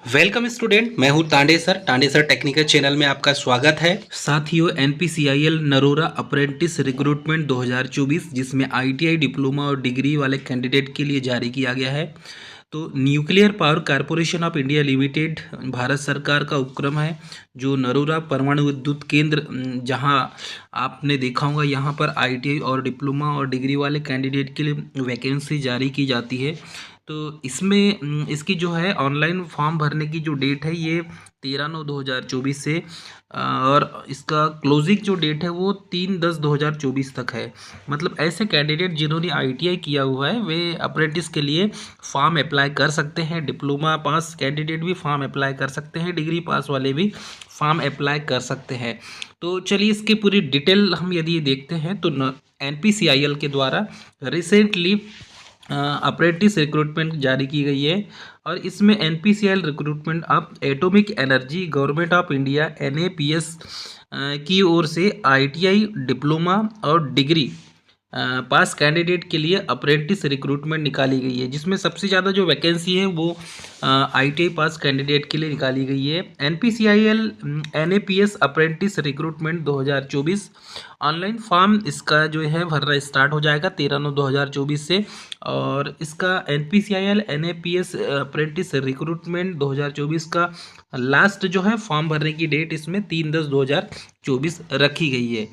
Welcome student, मैं हूं Tande sir technical channel में आपका स्वागत है। साथियों, एनपीसीआईएल नरोरा अप्रेंटिस रिक्रूटमेंट 2024 जिसमें आईटीआई डिप्लोमा और डिग्री वाले कैंडिडेट के लिए जारी किया गया है। तो nuclear power corporation of India limited Bharat सरकार का उपक्रम है, जो नरोरा परमाणु विद्युत केंद्र जहां आपने देखा होगा यहाँ पर आईटीआई और डिप्लोमा और डिग्री वाले कैंडिडेट के लिए वैकेंसी जारी की जाती है। तो इसमें इसकी जो है ऑनलाइन फॉर्म भरने की जो डेट है ये 13/9/2024 से और इसका क्लोजिंग जो डेट है वो 3/10/2024 तक है। मतलब ऐसे कैंडिडेट जिन्होंने आईटीआई किया हुआ है वे अप्रेंटिस के लिए फॉर्म अप्लाई कर सकते हैं। डिप्लोमा पास कैंडिडेट भी फॉर्म अप्लाई कर सकते हैं, डिग्री पास वाले भी फॉर्म अप्लाई कर सकते हैं। तो चलिए इसकी पूरी डिटेल हम यदि देखते हैं तो एनपीसीआईएल के द्वारा रिसेंटली अप्रेंटिस रिक्रूटमेंट जारी की गई है और इसमें NPCIL recruitment of atomic energy government of India NAPS की ओर से आईटीआई डिप्लोमा और डिग्री पास कैंडिडेट के लिए अप्रेंटिस रिक्रूटमेंट निकाली गई है, जिसमें सबसे ज़्यादा जो वैकेंसी है वो आईटीआई पास कैंडिडेट के लिए निकाली गई है। NPCIL NAPS apprentice recruitment 2024 online form इसका जो है भरना स्टार्ट हो जाएगा 13/9/2024 से। और इसका एनपीसीआईएल एनएपीएस अप्रेंटिस रिक्रूटमेंट 2024 का लास्ट जो है फॉर्म भरने की डेट इसमें 3/10/2024 रखी गई है।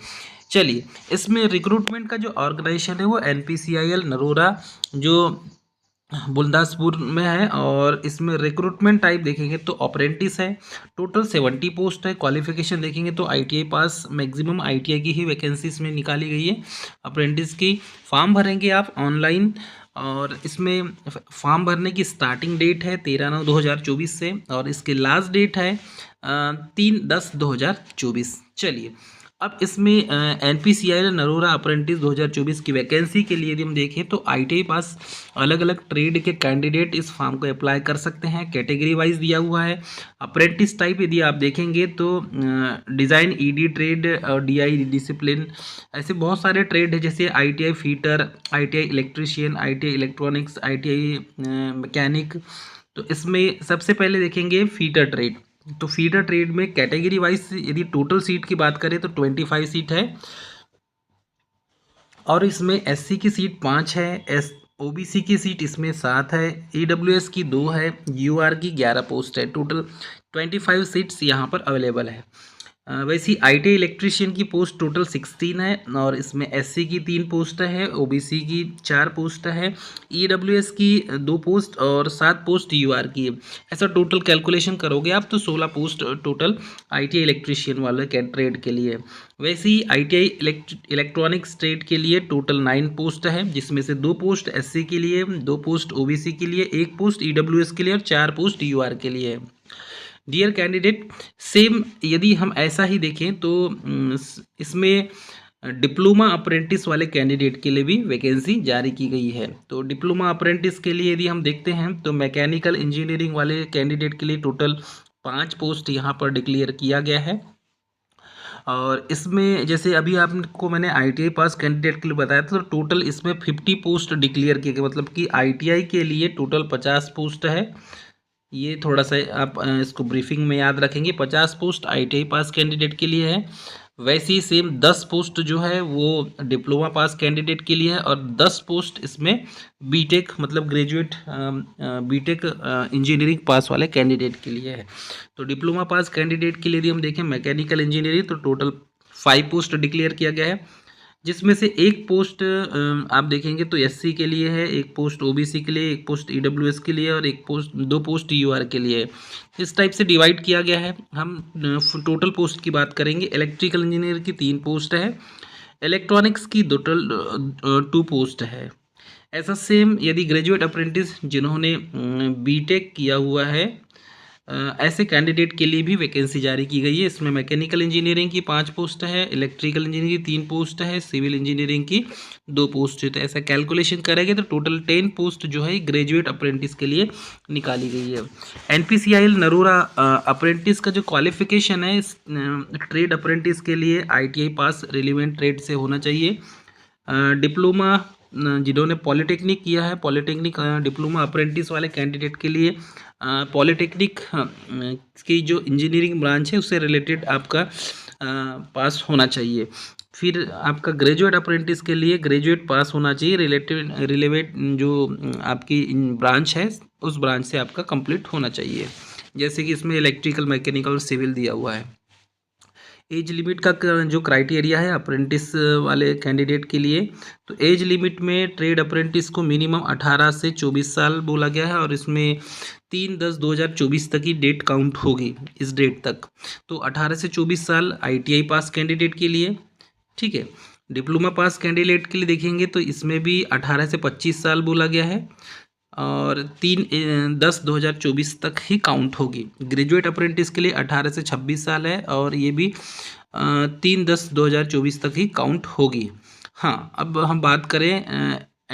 चलिए, इसमें रिक्रूटमेंट का जो ऑर्गेनाइजेशन है वो एनपीसीआईएल नरोरा जो बुलदासपुर में है और इसमें रिक्रूटमेंट टाइप देखेंगे तो अप्रेंटिस है। टोटल 70 पोस्ट है। क्वालिफिकेशन देखेंगे तो आईटीआई पास, मैक्सिमम आईटीआई की ही वैकेंसी इसमें निकाली गई है अप्रेंटिस की। फॉर्म भरेंगे आप ऑनलाइन और इसमें फॉर्म भरने की स्टार्टिंग डेट है 13/9/2024 से और इसकी लास्ट डेट है 3/10/2024। चलिए, अब इसमें एनपीसीआईएल नरोरा अप्रेंटिस 2024 की वैकेंसी के लिए यदि हम देखें तो आईटीआई पास अलग अलग ट्रेड के कैंडिडेट इस फॉर्म को अप्लाई कर सकते हैं। कैटेगरी वाइज दिया हुआ है। अप्रेंटिस टाइप यदि आप देखेंगे तो डिज़ाइन, ईडी ट्रेड और डीआई डिसिप्लिन, ऐसे बहुत सारे ट्रेड है जैसे ITI fitter, ITI electrician, ITI electronics, ITI mechanic. तो इसमें सबसे पहले देखेंगे फीटर ट्रेड। तो फीडर ट्रेड में कैटेगरी वाइज यदि टोटल सीट की बात करें तो 25 सीट है और इसमें एससी की सीट 5 है, ओबीसी की सीट इसमें 7 है, ईडब्ल्यूएस की 2 है, यूआर की 11 पोस्ट है। टोटल 25 सीट्स यहाँ पर अवेलेबल है। वैसे आईटी इलेक्ट्रीशियन की पोस्ट टोटल 16 है और इसमें एससी की 3 पोस्ट है, ओबीसी की 4 पोस्ट है, ईडब्ल्यूएस की 2 पोस्ट और 7 पोस्ट यूआर की है। ऐसा टोटल कैलकुलेशन करोगे आप तो 16 पोस्ट टोटल आईटी इलेक्ट्रीशियन वाले ट्रेड के लिए। वैसे ही आईटीआई इलेक्ट्रॉनिक्स ट्रेड के लिए टोटल 9 पोस्ट है, जिसमें से 2 पोस्ट एससी के लिए, 2 पोस्ट ओबीसी के लिए, 1 पोस्ट ईडब्ल्यूएस के लिए और 4 पोस्ट यूआर के लिए है। डियर कैंडिडेट, सेम यदि हम ऐसा ही देखें तो इसमें डिप्लोमा अप्रेंटिस वाले कैंडिडेट के लिए भी वैकेंसी जारी की गई है। तो डिप्लोमा अप्रेंटिस के लिए यदि हम देखते हैं तो मैकेनिकल इंजीनियरिंग वाले कैंडिडेट के लिए टोटल 5 पोस्ट यहाँ पर डिक्लेयर किया गया है। और इसमें जैसे अभी आपको मैंने आईटीआई पास कैंडिडेट के लिए बताया था, तो टोटल इसमें 50 पोस्ट डिक्लेयर किए गए, मतलब कि आईटीआई के लिए टोटल 50 पोस्ट है। ये थोड़ा सा आप इसको ब्रीफिंग में याद रखेंगे। 50 पोस्ट आईटीआई पास कैंडिडेट के लिए है। वैसे ही सेम 10 पोस्ट जो है वो डिप्लोमा पास कैंडिडेट के लिए है और 10 पोस्ट इसमें बीटेक मतलब ग्रेजुएट बीटेक इंजीनियरिंग पास वाले कैंडिडेट के लिए है। तो डिप्लोमा पास कैंडिडेट के लिए यदि हम देखें मैकेनिकल इंजीनियरिंग तो टोटल 5 पोस्ट डिक्लेयर किया गया है, जिसमें से 1 पोस्ट आप देखेंगे तो एससी के लिए है, 1 पोस्ट ओबीसी के लिए, 1 पोस्ट ईडब्ल्यूएस के लिए और 2 पोस्ट यूआर के लिए। इस टाइप से डिवाइड किया गया है। हम टोटल पोस्ट की बात करेंगे। इलेक्ट्रिकल इंजीनियर की 3 पोस्ट है, इलेक्ट्रॉनिक्स की टोटल 2 पोस्ट है। ऐसा सेम यदि ग्रेजुएट अप्रेंटिस जिन्होंने बीटेक किया हुआ है ऐसे कैंडिडेट के लिए भी वैकेंसी जारी की गई है। इसमें मैकेनिकल इंजीनियरिंग की 5 पोस्ट है, इलेक्ट्रिकल इंजीनियरिंग की 3 पोस्ट है, सिविल इंजीनियरिंग की 2 पोस्ट है। तो ऐसा कैलकुलेशन करेंगे तो टोटल 10 पोस्ट जो है ग्रेजुएट अप्रेंटिस के लिए निकाली गई है। एनपीसीआईएल नरोरा अप्रेंटिस का जो क्वालिफिकेशन है ट्रेड अप्रेंटिस के लिए आईटीआई पास रिलेवेंट ट्रेड से होना चाहिए। डिप्लोमा जिन्होंने पॉलिटेक्निक किया है, पॉलिटेक्निक डिप्लोमा अप्रेंटिस वाले कैंडिडेट के लिए पॉलिटेक्निक की जो इंजीनियरिंग ब्रांच है उससे रिलेटेड आपका पास होना चाहिए। फिर आपका ग्रेजुएट अप्रेंटिस के लिए ग्रेजुएट पास होना चाहिए, रिलेवेंट जो आपकी ब्रांच है उस ब्रांच से आपका कंप्लीट होना चाहिए। जैसे कि इसमें इलेक्ट्रिकल, मैकेनिकल और सिविल दिया हुआ है। एज लिमिट का जो क्राइटेरिया है अप्रेंटिस वाले कैंडिडेट के लिए, तो एज लिमिट में ट्रेड अप्रेंटिस को मिनिमम 18 से 24 साल बोला गया है और इसमें 3/10/2024 तक ही डेट काउंट होगी, इस डेट तक। तो 18 से 24 साल ITI पास कैंडिडेट के लिए, ठीक है। डिप्लोमा पास कैंडिडेट के लिए देखेंगे तो इसमें भी 18 से 25 साल बोला गया है और 3/10/2024 तक ही काउंट होगी। ग्रेजुएट अप्रेंटिस के लिए 18 से 26 साल है और ये भी 3/10/2024 तक ही काउंट होगी। हाँ, अब हम बात करें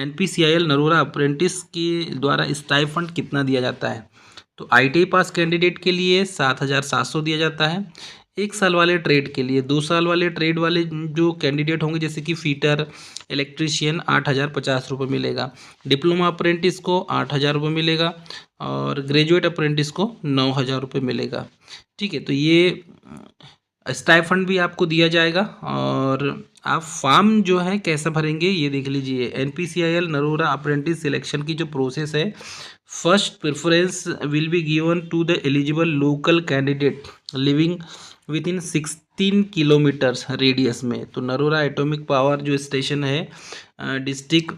NPCIL नरोरा अप्रेंटिस के द्वारा स्टाइफंड कितना दिया जाता है। तो ITI पास कैंडिडेट के लिए 7,700 दिया जाता है। 1 साल वाले ट्रेड के लिए, 2 साल वाले ट्रेड वाले जो कैंडिडेट होंगे जैसे कि फीटर, इलेक्ट्रीशियन, 8,050 रुपये मिलेगा। डिप्लोमा अप्रेंटिस को 8,000 रुपये मिलेगा और ग्रेजुएट अप्रेंटिस को 9,000 रुपये मिलेगा। ठीक है, तो ये स्टाइफंड भी आपको दिया जाएगा। और आप फॉर्म जो है कैसे भरेंगे ये देख लीजिए। NPCIL नरोरा अप्रेंटिस सिलेक्शन की जो प्रोसेस है, first preference will be given to the eligible local candidate living within 16 kilometres radius में। तो नरोरा एटॉमिक पावर जो स्टेशन है डिस्ट्रिक्ट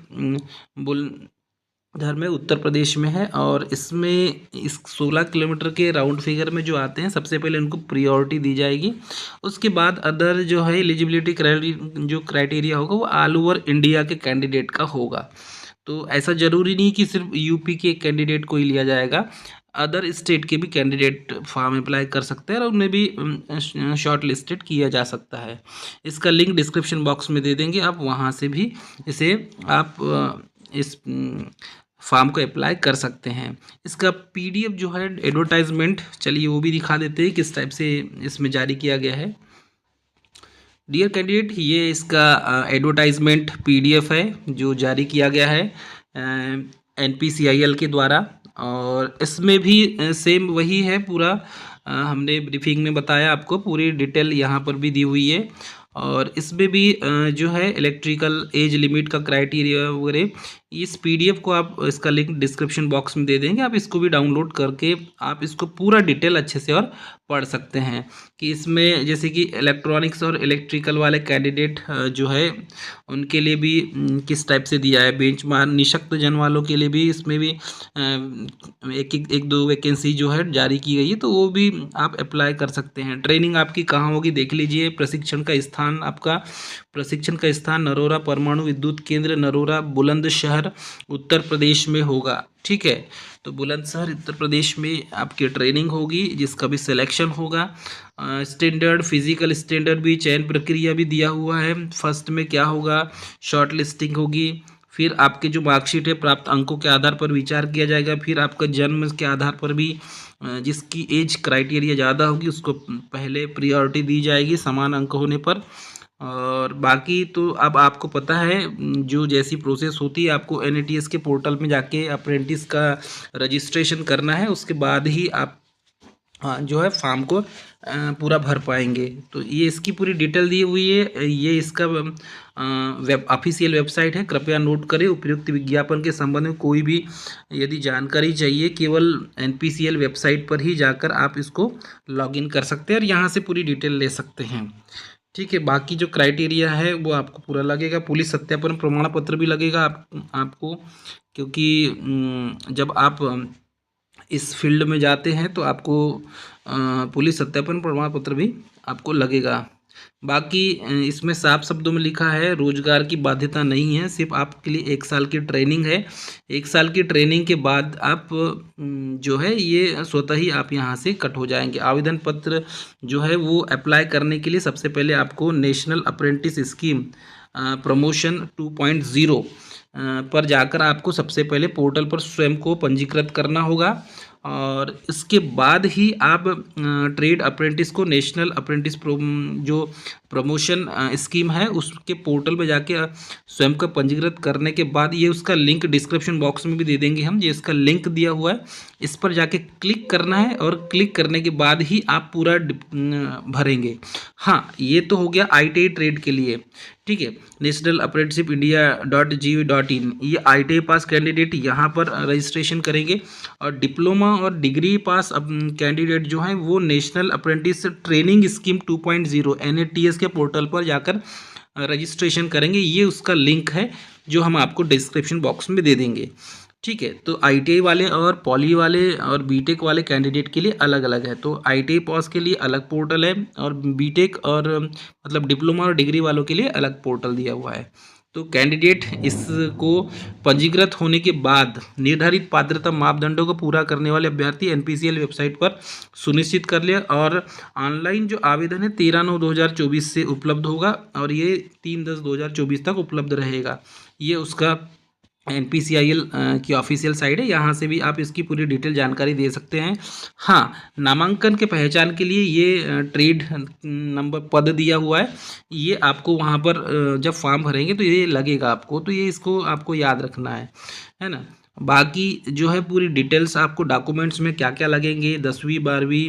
बुलंदशहर में उत्तर प्रदेश में है और इसमें इस 16 किलोमीटर के राउंड फिगर में जो आते हैं सबसे पहले उनको प्रियोरिटी दी जाएगी। उसके बाद अदर जो है एलिजिबिलिटी जो क्राइटेरिया होगा वो ऑल ओवर इंडिया के कैंडिडेट का होगा। तो ऐसा ज़रूरी नहीं कि सिर्फ यूपी के कैंडिडेट को ही लिया जाएगा, अदर स्टेट के भी कैंडिडेट फॉर्म अप्लाई कर सकते हैं और उन्हें भी शॉर्ट लिस्टेड किया जा सकता है। इसका लिंक डिस्क्रिप्शन बॉक्स में दे देंगे, आप वहाँ से भी इसे आप इस फॉर्म को अप्लाई कर सकते हैं। इसका PDF जो है एडवर्टाइजमेंट, चलिए वो भी दिखा देते हैं किस टाइप से इसमें जारी किया गया है। डियर कैंडिडेट, ये इसका एडवर्टाइजमेंट PDF है जो जारी किया गया है NPCIL के द्वारा और इसमें भी सेम वही है पूरा। हमने ब्रीफिंग में बताया आपको, पूरी डिटेल यहाँ पर भी दी हुई है और इसमें भी जो है इलेक्ट्रिकल एज लिमिट का क्राइटेरिया वगैरह, इस PDF को आप, इसका लिंक डिस्क्रिप्शन बॉक्स में दे देंगे, आप इसको भी डाउनलोड करके आप इसको पूरा डिटेल अच्छे से और पढ़ सकते हैं कि इसमें जैसे कि इलेक्ट्रॉनिक्स और इलेक्ट्रिकल वाले कैंडिडेट जो है उनके लिए भी किस टाइप से दिया है। बेंचमार्क निःशक्त जन वालों के लिए भी इसमें भी एक दो वैकेंसी जो है जारी की गई है, तो वो भी आप अप्लाई कर सकते हैं। ट्रेनिंग आपकी कहाँ होगी देख लीजिए। प्रशिक्षण का स्थान नरोरा परमाणु विद्युत केंद्र नरोरा बुलंदशहर उत्तर प्रदेश में होगा। ठीक है, तो बुलंदशहर उत्तर प्रदेश में आपकी ट्रेनिंग होगी जिसका भी सिलेक्शन होगा। स्टैंडर्ड फिजिकल स्टैंडर्ड भी, चयन प्रक्रिया भी दिया हुआ है। फर्स्ट में क्या होगा, शॉर्ट लिस्टिंग होगी, फिर आपके जो मार्कशीट है प्राप्त अंकों के आधार पर विचार किया जाएगा, फिर आपका जन्म के आधार पर भी जिसकी एज क्राइटेरिया ज़्यादा होगी उसको पहले प्रियोरिटी दी जाएगी समान अंक होने पर। और बाकी तो अब आपको पता है जो जैसी प्रोसेस होती है, आपको NATS के पोर्टल में जाके अप्रेंटिस का रजिस्ट्रेशन करना है, उसके बाद ही आप जो है फॉर्म को पूरा भर पाएंगे। तो ये इसकी पूरी डिटेल दी हुई है, ये इसका ऑफिशियल वेबसाइट है, कृपया नोट करें। उपयुक्त विज्ञापन के संबंध में कोई भी यदि जानकारी चाहिए केवल NPCIL वेबसाइट पर ही जाकर आप इसको लॉगिन कर सकते हैं और यहाँ से पूरी डिटेल ले सकते हैं। ठीक है, बाकी जो क्राइटेरिया है वो आपको पूरा लगेगा। पुलिस सत्यापन प्रमाण पत्र भी लगेगा आपको, क्योंकि जब आप इस फील्ड में जाते हैं तो आपको पुलिस सत्यापन प्रमाण पत्र भी आपको लगेगा। बाकी इसमें साफ शब्दों में लिखा है रोजगार की बाध्यता नहीं है, सिर्फ आपके लिए 1 साल की ट्रेनिंग है। 1 साल की ट्रेनिंग के बाद आप जो है ये स्वतः ही आप यहाँ से कट हो जाएंगे। आवेदन पत्र जो है वो अप्लाई करने के लिए सबसे पहले आपको नेशनल अप्रेंटिस स्कीम प्रमोशन 2.0 पर जाकर आपको सबसे पहले पोर्टल पर स्वयं को पंजीकृत करना होगा और इसके बाद ही आप ट्रेड अप्रेंटिस को नेशनल अप्रेंटिस जो प्रमोशन स्कीम है, उसके पोर्टल पे जाके स्वयं का पंजीकृत करने के बाद ये उसका लिंक डिस्क्रिप्शन बॉक्स में भी दे देंगे हम, ये इसका लिंक दिया हुआ है, इस पर जाके क्लिक करना है और क्लिक करने के बाद ही आप पूरा भरेंगे। हाँ, ये तो हो गया ITI ट्रेड के लिए, ठीक है। नेशनल अप्रेंटिसशिप India.gov.in, ये ITI पास कैंडिडेट यहाँ पर रजिस्ट्रेशन करेंगे, और डिप्लोमा और डिग्री पास कैंडिडेट जो हैं वो national apprentice training scheme 2.0 NATS के पोर्टल पर जाकर रजिस्ट्रेशन करेंगे। ये उसका लिंक है जो हम आपको डिस्क्रिप्शन बॉक्स में दे देंगे, ठीक है। तो ITI वाले और पॉली वाले और बीटेक वाले कैंडिडेट के लिए अलग अलग है। तो ITI पास के लिए अलग पोर्टल है, और बीटेक और मतलब डिप्लोमा और डिग्री वालों के लिए अलग पोर्टल दिया हुआ है। तो कैंडिडेट इसको पंजीकृत होने के बाद निर्धारित पात्रता मापदंडों को पूरा करने वाले अभ्यर्थी NPCL वेबसाइट पर सुनिश्चित कर ले, और ऑनलाइन जो आवेदन है 13/9/2024 से उपलब्ध होगा, और ये 3/10/2024 तक उपलब्ध रहेगा। ये उसका NPCIL की ऑफिशियल साइट है, यहाँ से भी आप इसकी पूरी डिटेल जानकारी दे सकते हैं। हाँ, नामांकन के पहचान के लिए ये ट्रेड नंबर पद दिया हुआ है, ये आपको वहाँ पर जब फॉर्म भरेंगे तो ये लगेगा आपको, तो ये इसको आपको याद रखना है ना। बाकी जो है पूरी डिटेल्स आपको डॉक्यूमेंट्स में क्या क्या लगेंगे, 10वीं 12वीं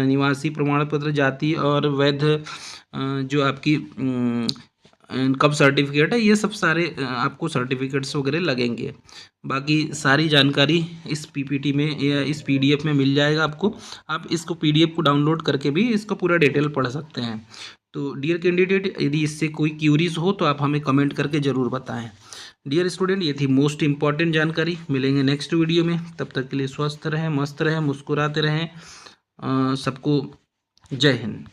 निवासी प्रमाण पत्र, जाति और वैध जो आपकी इनकम सर्टिफिकेट है, ये सब सारे आपको सर्टिफिकेट्स वगैरह लगेंगे। बाकी सारी जानकारी इस PPT में या इस PDF में मिल जाएगा आपको। आप इसको PDF को डाउनलोड करके भी इसको पूरा डिटेल पढ़ सकते हैं। तो डियर कैंडिडेट, यदि इससे कोई क्यूरीज हो तो आप हमें कमेंट करके ज़रूर बताएं। डियर स्टूडेंट, ये थी मोस्ट इंपॉर्टेंट जानकारी। मिलेंगे नेक्स्ट वीडियो में, तब तक के लिए स्वस्थ रहें, मस्त रहें, मुस्कुराते रहें। सबको जय हिंद।